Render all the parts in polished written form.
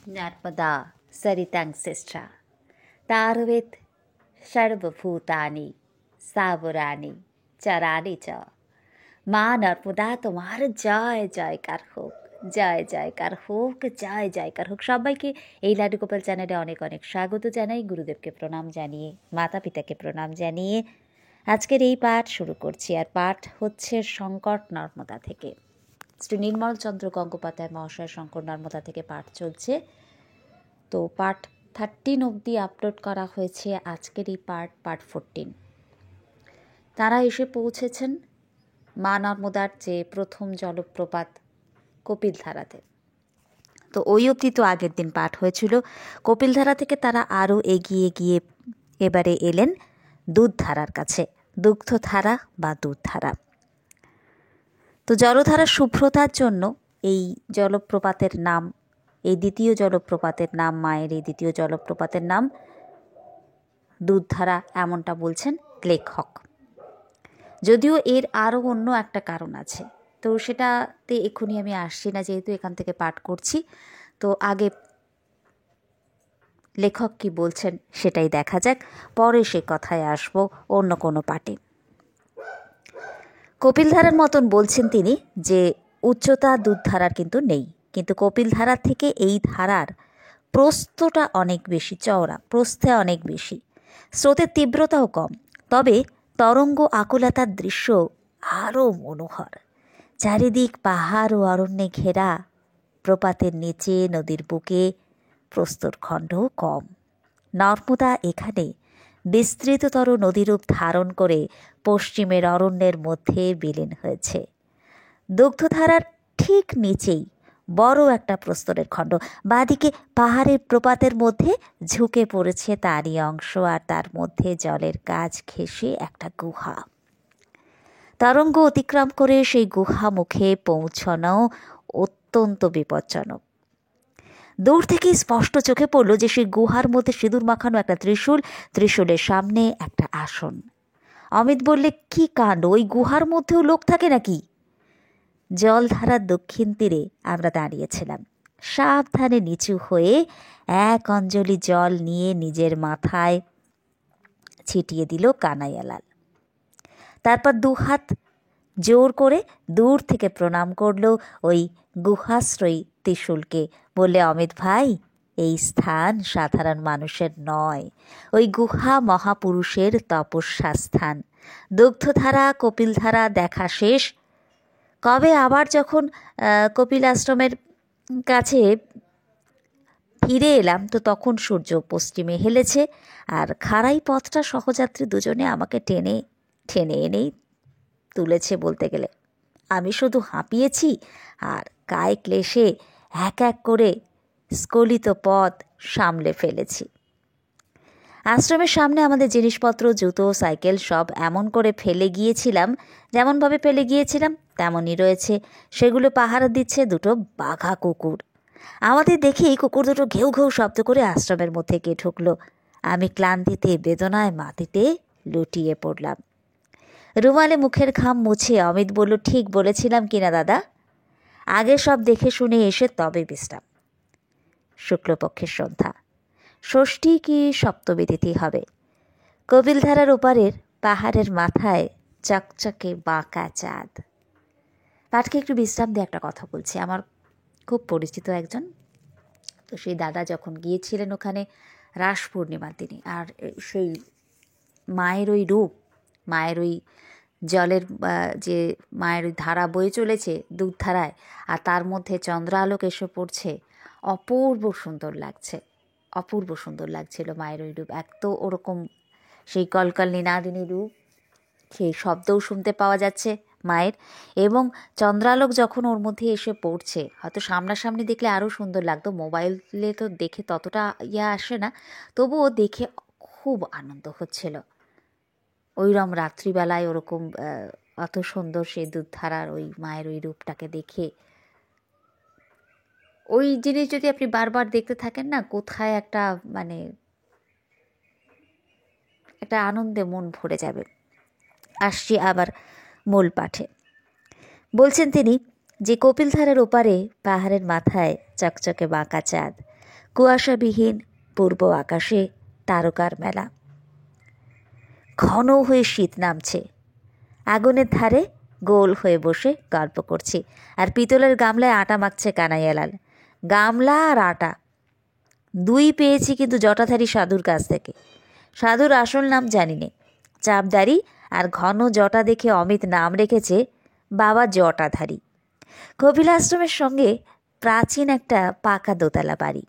नर्मदा सरितांसिष्ठा तारवेत् सर्वभूतानि सावरानि चरानि च। মা নর্মদা তোমার জয় জয়কার হোক, জয় জয়কার হোক, জয় জয়কার হোক। সবাইকে এই লাড্ডু গোপাল চ্যানেলে অনেক অনেক স্বাগত জানাই। গুরুদেবকে প্রণাম জানিয়ে, মাতা পিতাকে প্রণাম জানিয়ে আজকের এই পাঠ শুরু করছি। আর পাঠ হচ্ছে শঙ্কর নর্মদা থেকে। শ্রী নির্মল চন্দ্র গঙ্গোপাধ্যায় মহাশয় শঙ্কর নর্মদা থেকে পাঠ চলছে। তো পার্ট 13 অবধি আপলোড করা হয়েছে। আজকের এই পার্ট 14। তারা এসে পৌঁছেছেন মা নর্মদার যে প্রথম জলপ্রপাত কপিলধারাতে। তো ওই অবধি তো আগের দিন পাঠ হয়েছিল। কপিলধারা থেকে তারা আরও এগিয়ে গিয়ে এবারে এলেন দুধধারার কাছে, দুগ্ধধারা বা দুধধারা। তো জলধারার শুভ্রতার জন্য এই জলপ্রপাতের নাম, এই দ্বিতীয় জলপ্রপাতের নাম, মায়ের এই দ্বিতীয় জলপ্রপাতের নাম দুধধারা, এমনটা বলছেন লেখক। যদিও এর আরও অন্য একটা কারণ আছে, তো সেটাতে এক্ষুনি আমি আসছি না, যেহেতু এখান থেকে পাঠ করছি। তো আগে লেখক কি বলছেন সেটাই দেখা যাক, পরে সে কথায় আসবো অন্য কোনো পাঠে। কপিলধারার মতন বলছেন তিনি যে উচ্চতা দুধধারার কিন্তু নেই, কিন্তু কপিলধারার থেকে এই ধারার প্রস্থটা অনেক বেশি চওড়া, প্রস্থে অনেক বেশি, স্রোতের তীব্রতাও কম, তবে তরঙ্গ আকুলতার দৃশ্য আরও মনোহর। চারিদিক পাহাড় ও অরণ্যে ঘেরা, প্রপাতের নিচে নদীর বুকে প্রস্তরখণ্ডও কম। নর্মদা এখানে বিস্তৃততর নদীরূপ ধারণ করে পশ্চিমের অরণ্যের মধ্যে বিলীন হয়েছে। দুগ্ধধারার ঠিক নিচেই বড় একটা প্রস্তরের খণ্ড, বাঁদিকে পাহাড়ের প্রপাতের মধ্যে ঝুঁকে পড়েছে তারই অংশ, আর তার মধ্যে জলের কাজ ঘেঁষে একটা গুহা। তরঙ্গ অতিক্রম করে সেই গুহা মুখে পৌঁছানো অত্যন্ত বিপজ্জনক। দূর থেকে স্পষ্ট চোখে পড়ল যে সেই গুহার মধ্যে সিঁদুর মাখানো একটা ত্রিশূল, ত্রিশূলের সামনে একটা আসন। অমিত বললে, কি কাণ্ড, ওই গুহার মধ্যেও লোক থাকে নাকি? জলধারার দক্ষিণ তীরে আমরা দাঁড়িয়েছিলাম। সাবধানে নিচু হয়ে এক অঞ্জলি জল নিয়ে নিজের মাথায় ছিটিয়ে দিল কানাইয়ালাল। তারপর দুহাত জোর করে দূর থেকে প্রণাম করল ওই গুহাশ্রয়ী ত্রিশূলকে। বললে, অমিত ভাই, এই স্থান সাধারণ মানুষের নয়, ওই গুহা মহাপুরুষের তপস্যা স্থান। দুগ্ধধারা কপিলধারা দেখা শেষ। কবে আবার যখন কপিল আশ্রমের কাছে ফিরে এলাম, তো তখন সূর্য পশ্চিমে হেলেছে, আর খাড়াই পথটা সহযাত্রী দুজনে আমাকে টেনে টেনে এনেই তুলেছে বলতে গেলে। আমি শুধু হাঁপিয়েছি আর কায় ক্লেশে এক এক করে স্খলিত পথ সামলে ফেলেছি। আশ্রমের সামনে আমাদের জিনিসপত্র, জুতো, সাইকেল সব এমন করে ফেলে গিয়েছিলাম, যেমনভাবে ফেলে গিয়েছিলাম তেমনই রয়েছে। সেগুলো পাহারা দিচ্ছে দুটো বাঘা কুকুর। আমাদের দেখেই কুকুর দুটো ঘেউ ঘেউ শব্দ করে আশ্রমের মধ্যে গিয়ে ঢুকলো। আমি ক্লান্তিতে বেদনায় মাটিতে লুটিয়ে পড়লাম। রুমালে মুখের ঘাম মুছে অমিত বলল, ঠিক বলেছিলাম কিনা দাদা? আগে সব দেখে শুনে এসে তবে বিশ্রাম। শুক্লপক্ষের সন্ধ্যা, ষষ্ঠী কি সপ্তমী তিথি হবে। কপিলধারার ওপারের পাহাড়ের মাথায় চকচকে বাঁকা চাঁদ। পাঠকে একটু বিশ্রাম দিয়ে একটা কথা বলছি। আমার খুব পরিচিত একজন, তো সেই দাদা যখন গিয়েছিলেন ওখানে রাস পূর্ণিমার দিনে, আর সেই মায়ের ওই রূপ, মায়ের ওই জলের যে মায়ের ওই ধারা বয়ে চলেছে দুধধারায়, আর তার মধ্যে চন্দ্রালোক এসে পড়ছে, অপূর্ব সুন্দর লাগছে, অপূর্ব সুন্দর লাগছিল মায়ের ওই রূপ। এক তো ওরকম সেই কলকল নিনাদিনী রূপ, সেই শব্দও শুনতে পাওয়া যাচ্ছে মায়ের, এবং চন্দ্রালোক যখন ওর মধ্যে এসে পড়ছে, হয়তো সামনাসামনি দেখলে আরও সুন্দর লাগতো, মোবাইলে তো দেখে ততটা আসে না, তবুও দেখে খুব আনন্দ হচ্ছিল। ওইরকম রাত্রিবেলায় ওরকম অত সুন্দর সেই দুধধারার ওই মায়ের ওই রূপটাকে দেখে, ওই জিনিস যদি আপনি বারবার দেখতে থাকেন না, কোথায় একটা মানে একটা আনন্দে মন ভরে যাবে। আসছি আবার মূল পাঠে। বলছেন তিনি যে কপিলধারার ওপারে পাহাড়ের মাথায় চকচকে বাঁকা চাঁদ, কুয়াশাবিহীন পূর্ব আকাশে তারকার মেলা। ঘন হয়ে শীত নামছে। আগুনের ধারে গোল হয়ে বসে গল্প করছি, আর পিতলের গামলায় আটা মাখছে কানাইয়ালাল। গামলা আর আটা দুই পেয়েছি, কিন্তু জটাধারী সাধুর কাছ থেকে। সাধুর আসল নাম জানি নে, চাপদারি আর ঘন জটা দেখে অমিত নাম রেখেছে বাবা জটাধারী। কপিল আশ্রমের সঙ্গে প্রাচীন একটা পাকা দোতলা বাড়ি,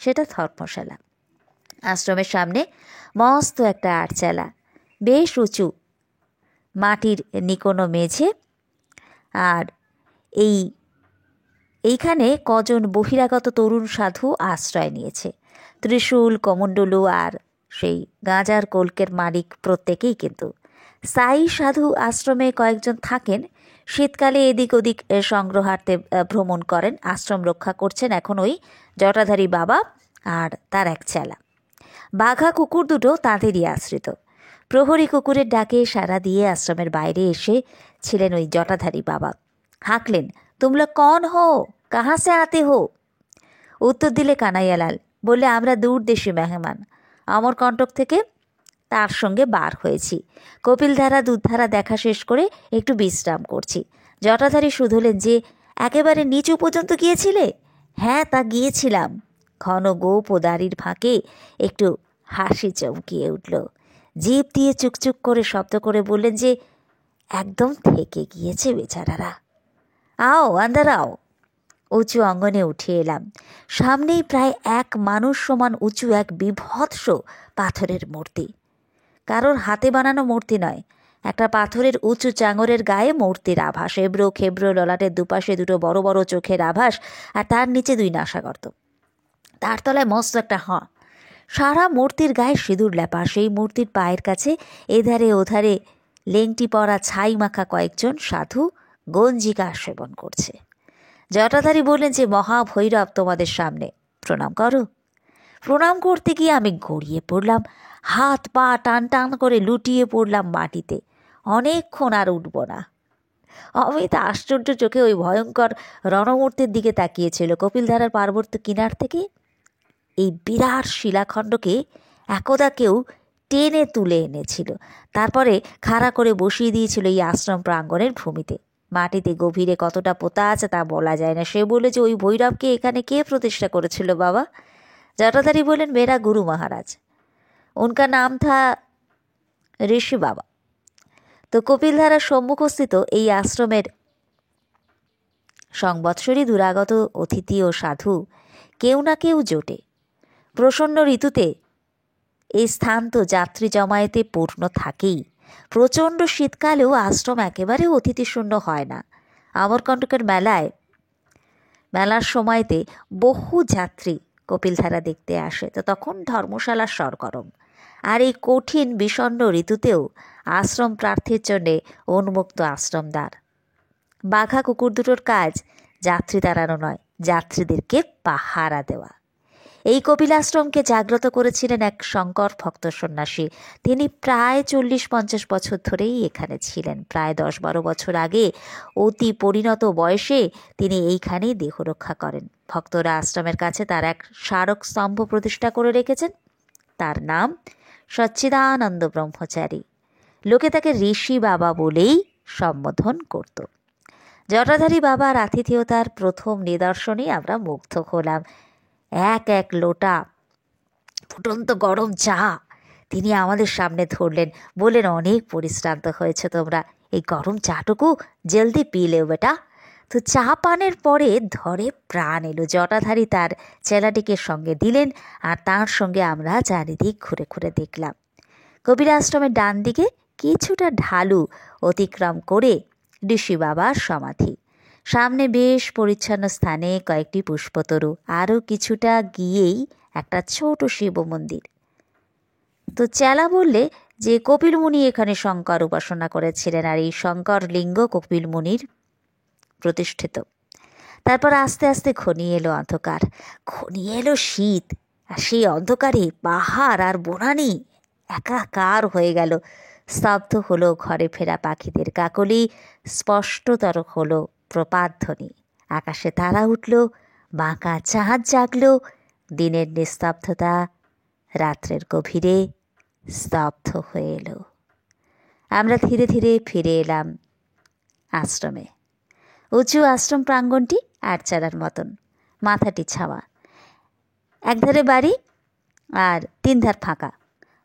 সেটা ধর্মশালা। আশ্রমের সামনে মস্ত একটা আটচালা, বেশ উঁচু, মাটির নিকোনো মেঝে। আর এইখানে কজন বহিরাগত তরুণ সাধু আশ্রয় নিয়েছে। ত্রিশূল, কমণ্ডলু আর সেই গাঁজার কলকের মালিক প্রত্যেকেই কিন্তু স্থায়ী সাধু। আশ্রমে কয়েকজন থাকেন, শীতকালে এদিক ওদিক সংগ্রহার্থে ভ্রমণ করেন। আশ্রম রক্ষা করছেন এখন ওই জটাধারী বাবা আর তার এক চেলা। বাঘা কুকুর দুটো তাঁদেরই আশ্রিত। প্রহরী কুকুরের ডাকে সাড়া দিয়ে আশ্রমের বাইরে এসে ছিলেন ওই জটাধারী বাবা। হাঁকলেন, তুম লোগ কौन हो, कहाँ से आते हो? উত্তর দিলে কানাইয়ালাল, বললে, আমরা দূরদেশী মেহমান, অমরকণ্টক থেকে তার সঙ্গে বার হয়েছি। কপিলধারা দুধধারা দেখা শেষ করে একটু বিশ্রাম করছি। জটাধারী শুধলেন যে, একেবারে নিচু পর্যন্ত গিয়েছিলে? হ্যাঁ, তা গিয়েছিলাম। ঘন গোপ ও দাড়ির ফাঁকে একটু হাসি চমকিয়ে উঠল। জিভ দিয়ে চুকচুক করে শব্দ করে বললেন যে, একদম থেকে গিয়েছে বেচারারা। আও আন্দার আও। উঁচু অঙ্গনে উঠে এলাম। সামনেই প্রায় এক মানুষ সমান উঁচু এক বিভৎস পাথরের মূর্তি। কারোর হাতে বানানো মূর্তি নয়, একটা পাথরের উঁচু চাঙরের গায়ে মূর্তির আভাস, এবড়ো খেবড়ো ললাটের দুপাশে দুটো বড় বড় চোখের আভাস, আর তার নিচে দুই নাসাগর্ত। তার তলায় মস্ত একটা সারা মূর্তির গায়ে সিঁদুর লেপা। সেই মূর্তির পায়ের কাছে এধারে ওধারে লেংটি পরা ছাই মাখা কয়েকজন সাধু গঞ্জিকা সেবন করছে। জটাধারী বললেন যে, মহাভৈরব তোমাদের সামনে, প্রণাম করো। প্রণাম করতে গিয়ে আমি গড়িয়ে পড়লাম, হাত পা টান টান করে লুটিয়ে পড়লাম মাটিতে। অনেকক্ষণ আর উঠব না। অমিত আশ্চর্য চোখে ওই ভয়ঙ্কর রণমূর্তির দিকে তাকিয়েছিল। কপিলধারার পার্বত্য কিনার থেকে এই বিরাট শিলাখণ্ডকে একদা কেউ টেনে তুলে এনেছিল, তারপরে খাড়া করে বসিয়ে দিয়েছিল এই আশ্রম প্রাঙ্গণের ভূমিতে। মাটিতে গভীরে কতটা পোতা আছে তা বলা যায় না। সে বলে যে, ওই ভৈরবকে এখানে কে প্রতিষ্ঠা করেছিল বাবা? জটাধারী বলেন, মেরা গুরু মহারাজ, উনকা নাম থা ঋষি বাবা। তো কপিলধারার সম্মুখস্থিত এই আশ্রমের সংবৎসরী দুরাগত অতিথি ও সাধু কেউ না কেউ জোটে। প্রসন্ন ঋতুতে এই স্থান তো যাত্রী জমায়েতে পূর্ণ থাকেই। প্রচণ্ড শীতকালেও আশ্রম একেবারে অতিথিশূন্য হয় না। অমরকণ্টকের মেলার সময়তে বহু যাত্রী কপিলধারা দেখতে আসে, তো তখন ধর্মশালার সরগরম। আর এই কঠিন বিষণ্ণ ঋতুতেও আশ্রম প্রার্থীর জন্যে উন্মুক্ত আশ্রমদ্বার। বাঘা কুকুর দুটোর কাজ যাত্রী তাড়ানো নয়, যাত্রীদেরকে পাহারা দেওয়া। এই কপিলাশ্রমকে জাগ্রত করেছিলেন এক শঙ্কর ভক্ত সন্ন্যাসী। তিনি প্রায় 40-50 বছর ধরেই এখানে ছিলেন। প্রায় 10-12 বছর আগে অতি পরিণত বয়সে তিনি এইখানেই দেহরক্ষা করেন। ভক্তরা আশ্রমের কাছে তার এক স্মারক স্তম্ভ প্রতিষ্ঠা করে রেখেছেন। তার নাম সচ্চিদানন্দ ব্রহ্মচারী। লোকে তাকে ঋষি বাবা বলেই সম্বোধন করত। জটাধারী বাবার আতিথেয়তার প্রথম নিদর্শনেই আমরা মুগ্ধ হলাম। এক লোটা ফুটন্ত গরম চা তিনি আমাদের সামনে ধরলেন, বললেন, অনেক পরিশ্রান্ত হয়েছে তোমরা, এই গরম চাটুকু জলদি পিলেও বেটা। তো চা পানের পরে ধরে প্রাণ এলো। জটাধারী তার চেলাটিকে সঙ্গে দিলেন, আর তার সঙ্গে আমরা চারিদিক ঘুরে ঘুরে দেখলাম। কবির আশ্রমের ডান দিকে কিছুটা ঢালু অতিক্রম করে ঋষি বাবার সমাধি। সামনে বেশ পরিচ্ছন্ন স্থানে কয়েকটি পুষ্পতরু, আরও কিছুটা গিয়েই একটা ছোট শিব মন্দির। তো চেলা বললে যে, কপিল মুনি এখানে শঙ্কর উপাসনা করেছিলেন, আর এই শঙ্কর লিঙ্গ কপিল মুনির প্রতিষ্ঠিত। তারপর আস্তে আস্তে ঘনিয়ে এলো অন্ধকার, ঘনিয়ে এলো শীত, আর সেই অন্ধকারে পাহাড় আর বনানী একাকার হয়ে গেল। স্তব্ধ হলো ঘরে ফেরা পাখিদের কাকলি, স্পষ্টতর হলো প্রপাতধ্বনি। আকাশে তারা উঠল, বাঁকা চাঁদ জাগল, দিনের নিস্তব্ধতা রাত্রের গভীরে স্তব্ধ হয়ে এলো। আমরা ধীরে ধীরে ফিরে এলাম আশ্রমে। উঁচু আশ্রম প্রাঙ্গণটি আটচালার মতন, মাথাটি ছাওয়া, একধারে বাড়ি আর তিন ধার ফাঁকা।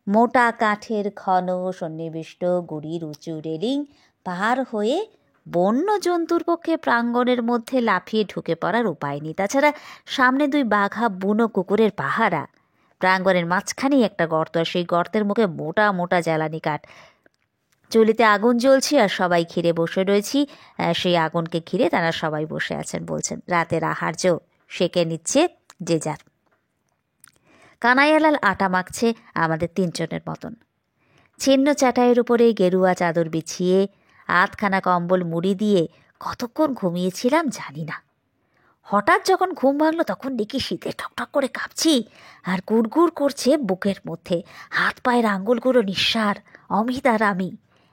মোটা কাঠের ঘন সন্নিবিষ্ট গুড়ির উঁচু রেলিং পার হয়ে বন্য জন্তুর পক্ষে প্রাঙ্গণের মধ্যে লাফিয়ে ঢুকে পড়ার উপায় নেই। তাছাড়া সামনে দুই বাঘা বুনো কুকুরের পাহারা। প্রাঙ্গণের মাঝখানেই একটা গর্ত, আর সেই গর্তের মুখে মোটা মোটা জ্বালানি কাঠ। চুলিতে আগুন জ্বলছে আর সবাই ঘিরে বসে রয়েছি। সেই আগুনকে ঘিরে তারা সবাই বসে আছেন, বলছেন রাতের আহার্য সেঁকে নিচ্ছে যে যার। কানাইয়ালাল আটা মাখছে আমাদের তিনজনের মতন। ছিন্ন চাটাইয়ের উপরে গেরুয়া চাদর বিছিয়ে আধখানা কম্বল মুড়ি দিয়ে কতক্ষণ ঘুমিয়েছিলাম জানি না। হঠাৎ যখন ঘুম ভাঙলো তখন দেখি শীতে ঠকঠক করে কাঁপছি আর গুড়গুড় করছে বুকের মধ্যে। হাত পায়ের আঙুলগুলো নিঃসার। অমিত আর আমি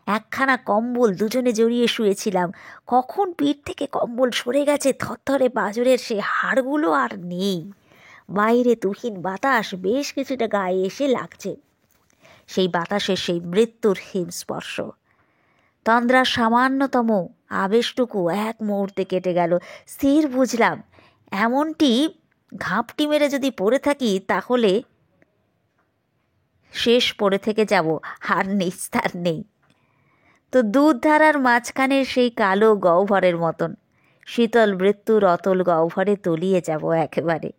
একখানা কম্বল দুজনে জড়িয়ে শুয়েছিলাম। কখন পিঠ থেকে কম্বল সরে গেছে, থরথরে পাঁজরের সেই হাড়গুলো আর নেই। বাইরে তুহিন বাতাস বেশ কিছুটা গায়ে এসে লাগছে। সেই বাতাসের সেই মৃত্যুর হিমস্পর্শ। তন্দ্রার সামান্যতম আবেশটুকু এক মুহূর্তে কেটে গেল। স্থির বুঝলাম এমনটি ঘাপটি মেরে যদি পড়ে থাকি তাহলে শেষ পড়ে থেকে যাব, আর নিস্তার নেই। তো দুধ ধারার মাঝখানের সেই কালো গহ্বরের মতন শীতল মৃত্যুর অতল গহ্বরে তলিয়ে যাব একেবারে।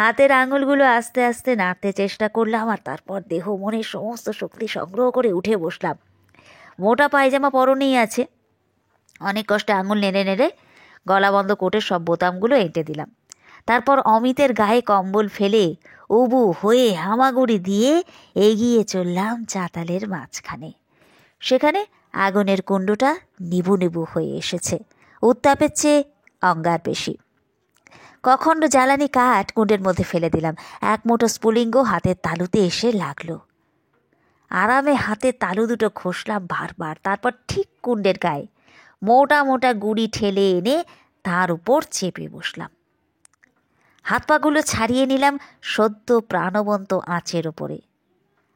হাতের আঙুলগুলো আস্তে আস্তে নাড়তে চেষ্টা করলাম, আর তারপর দেহ মনের সমস্ত শক্তি সংগ্রহ করে উঠে বসলাম। মোটা পায়জামা পরনেই আছে। অনেক কষ্টে আঙুল নেড়ে নেড়ে গলাবন্ধ কোটের সব বোতামগুলো এঁটে দিলাম। তারপর অমিতের গায়ে কম্বল ফেলে উবু হয়ে হামাগুড়ি দিয়ে এগিয়ে চললাম চাতালের মাঝখানে। সেখানে আগুনের কুণ্ডটা নিবু নিবু হয়ে এসেছে, উত্তাপের চেয়ে অঙ্গার বেশি। কখণ্ড জ্বালানি কাঠ কুণ্ডের মধ্যে ফেলে দিলাম। এক মুঠো স্ফুলিঙ্গ হাতের তালুতে এসে লাগলো। আরামে হাতে তালু দুটো ঘষলাম বারবার। তারপর ঠিক কুণ্ডের গায়ে মোটা মোটা গুড়ি ঠেলে এনে তার উপর চেপে বসলাম। হাত পাগুলো ছাড়িয়ে নিলাম সদ্য প্রাণবন্ত আঁচের উপরে।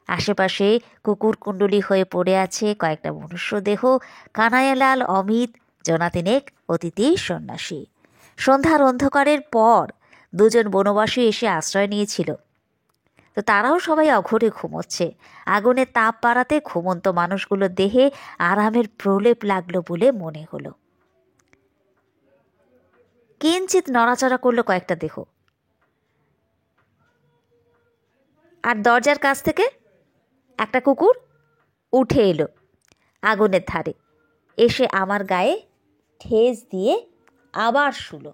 আশেপাশে কুকুর কুণ্ডলি হয়ে পড়ে আছে কয়েকটা মনুষ্য দেহ। কানাইয়ালাল, অমিত, জনাতিনেক অতিথি সন্ন্যাসী। সন্ধ্যার অন্ধকারের পর দুজন বনবাসী এসে আশ্রয় নিয়েছিল। তো তারাও সবাই অঘরে ঘুমোচ্ছে। আগুনের তাপ বাড়াতে ঘুমন্ত মানুষগুলোর দেহে আরামের প্রলেপ লাগলো বলে মনে হলো। কিঞ্চিত নড়াচড়া করলো কয়েকটা দেহ, আর দরজার কাছ থেকে একটা কুকুর উঠে এলো আগুনের ধারে, এসে আমার গায়ে ঠেস দিয়ে আবার শুলো।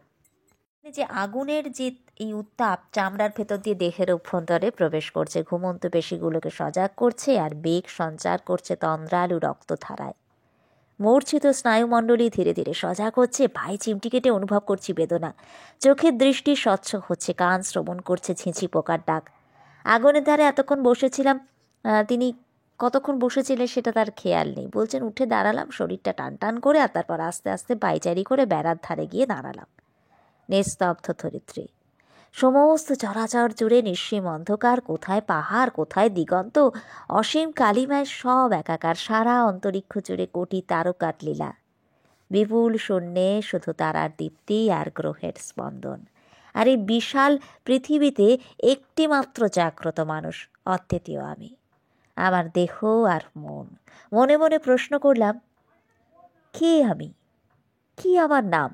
যে আগুনের যে এই উত্তাপ চামড়ার ভেতর দিয়ে দেহের অভ্যন্তরে প্রবেশ করছে, ঘুমন্ত পেশিগুলোকে সজাগ করছে আর বেগ সঞ্চার করছে তন্দ্রালু রক্তধারায়। মূর্ছিত স্নায়ুমণ্ডলী ধীরে ধীরে সজাগ হচ্ছে। পায়ে চিমটি কেটে অনুভব করছি বেদনা। চোখের দৃষ্টি স্বচ্ছ হচ্ছে, কান শ্রবণ করছে ছিঁচি পোকার ডাক। আগুনের ধারে এতক্ষণ বসেছিলাম, তিনি কতক্ষণ বসেছিলেন সেটা তার খেয়াল নেই। বলছেন উঠে দাঁড়ালাম শরীরটা টান টান করে, আর তারপর আস্তে আস্তে পায়চারি করে বেড়ার ধারে গিয়ে দাঁড়ালাম। নিস্তব্ধ ধরিত্রী, সমস্ত চরাচর জুড়ে নিঃসীম অন্ধকার। কোথায় পাহাড়, কোথায় দিগন্ত, অসীম কালিমায় সব একাকার। সারা অন্তরিক্ষ জুড়ে কোটি তারকার লীলা। বিপুল শূন্যে শুধু তারার দীপ্তি আর গ্রহের স্পন্দন। আর এই বিশাল পৃথিবীতে একটি মাত্র জাগ্রত মানুষ, অদ্বিতীয় আমি, আমার দেহ আর মন। মনে মনে প্রশ্ন করলাম, কে আমি? কি আমার নাম?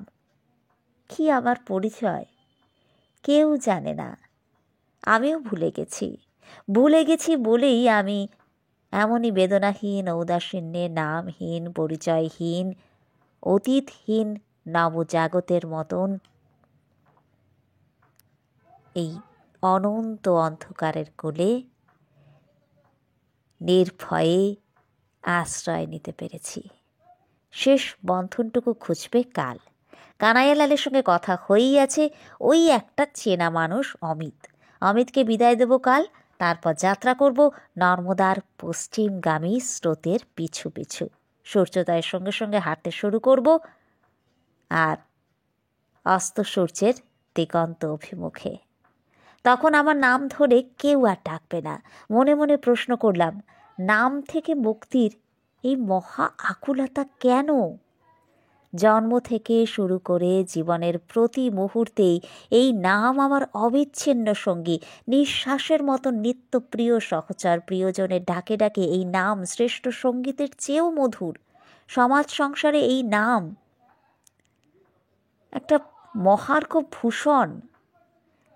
কি আমার পরিচয়? কেউ জানে না। আমিও ভুলে গেছি বলেই আমি এমনই বেদনাহীন, ঔদাসীন্যে, নামহীন, পরিচয়হীন, অতীতহীন নবজাগতের মতন এই অনন্ত অন্ধকারের কোলে নির্ভয়ে আশ্রয় নিতে পেরেছি। শেষ বন্ধনটুকু খুঁজবে কাল। কানাইয়ালালের সঙ্গে কথা হয়েই আছে। ওই একটা চেনা মানুষ অমিতকে বিদায় দেব কাল। তারপর যাত্রা করব নর্মদার পশ্চিমগামী স্রোতের পিছু পিছু। সূর্যোদয়ের সঙ্গে সঙ্গে হাঁটতে শুরু করব আর অস্ত সূর্যের দিগন্ত অভিমুখে। তখন আমার নাম ধরে কেউ আর ডাকবে না। মনে মনে প্রশ্ন করলাম, নাম থেকে মুক্তির এই মহা আকুলতা কেন? জন্ম থেকে শুরু করে জীবনের প্রতি মুহূর্তেই এই নাম আমার অবিচ্ছিন্ন সঙ্গী। নিঃশ্বাসের মতো নিত্যপ্রিয় সহচর। প্রিয়জনের ডাকে ডাকে এই নাম শ্রেষ্ঠ সঙ্গীতের চেয়েও মধুর। সমাজ সংসারে এই নাম একটা মহার্ঘ ভূষণ,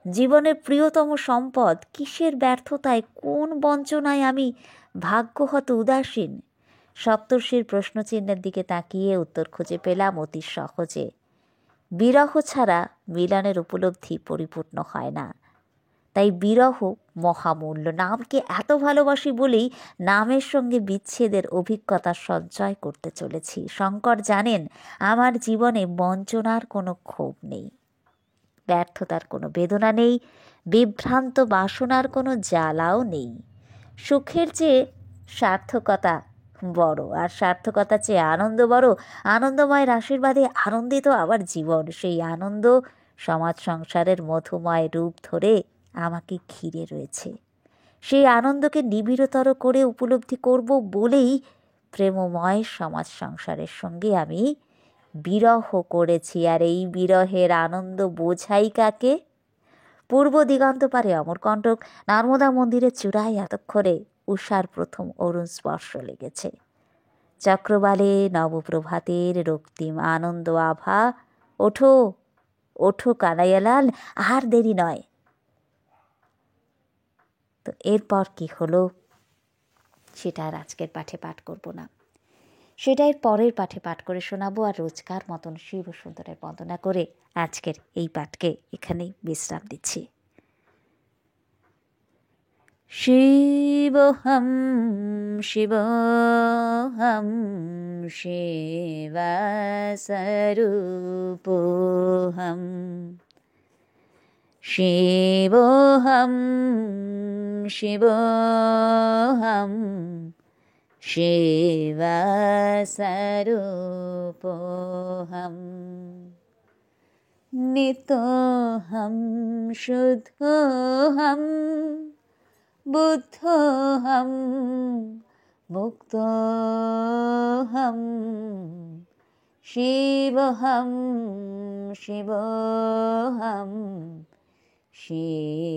জীবনের প্রিয়তম সম্পদ। কিসের ব্যর্থতায়, কোন বঞ্চনায় আমি ভাগ্যহত উদাসীন? সপ্তর্ষির প্রশ্নচিহ্নের দিকে তাকিয়ে উত্তর খুঁজে পেলাম অতি সহজে। বিরহ ছাড়া মিলনের উপলব্ধি পরিপূর্ণ হয় না, তাই বিরহ মহামূল্য। নামকে এত ভালোবাসি বলেই নামের সঙ্গে বিচ্ছেদের অভিজ্ঞতা সঞ্চয় করতে চলেছি। শঙ্কর জানেন আমার জীবনে বঞ্চনার কোনো ক্ষোভ নেই, ব্যর্থতার কোনো বেদনা নেই, বিভ্রান্ত বাসনার কোনো জ্বালাও নেই। সুখের চেয়ে সার্থকতা বড়, আর সার্থকতার চেয়ে আনন্দ বড়। আনন্দময়ের আশীর্বাদে আনন্দিত আবার জীবন। সেই আনন্দ সমাজ সংসারের মধুময় রূপ ধরে আমাকে ঘিরে রয়েছে। সেই আনন্দকে নিবিড়তর করে উপলব্ধি করব বলেই প্রেমময় সমাজ সংসারের সঙ্গে আমি বিরহ করেছি। আর এই বিরহের আনন্দ বোঝাই কাকে? পূর্ব দিগন্ত পারে অমরকণ্টক, নর্মদা মন্দিরের চূড়ায় এতক্ষণে উষার প্রথম অরুণ স্পর্শ লেগেছে। চক্রবালে নবপ্রভাতের রক্তিম আনন্দ আভা। ওঠো ওঠো কানাইয়ালাল, আর দেরি নয়। তো এরপর কি হলো সেটা আর আজকের পাঠে পাঠ করব না, সেটা এর পরের পাঠে পাঠ করে শোনাবো। আর রোজকার মতন শিব সুন্দরের বন্দনা করে আজকের এই পাঠকে এখানেই বিশ্রাম দিচ্ছি। শিবহম শিবহম শিবস্বরূপোহম, শিবহম শিবহম শিবস্বরূপোহম, নিতোহম শুদ্ধোহম বুদ্ধোহম মুক্তোহম, শিবহম শিবহম শিবস্বরূপোহম।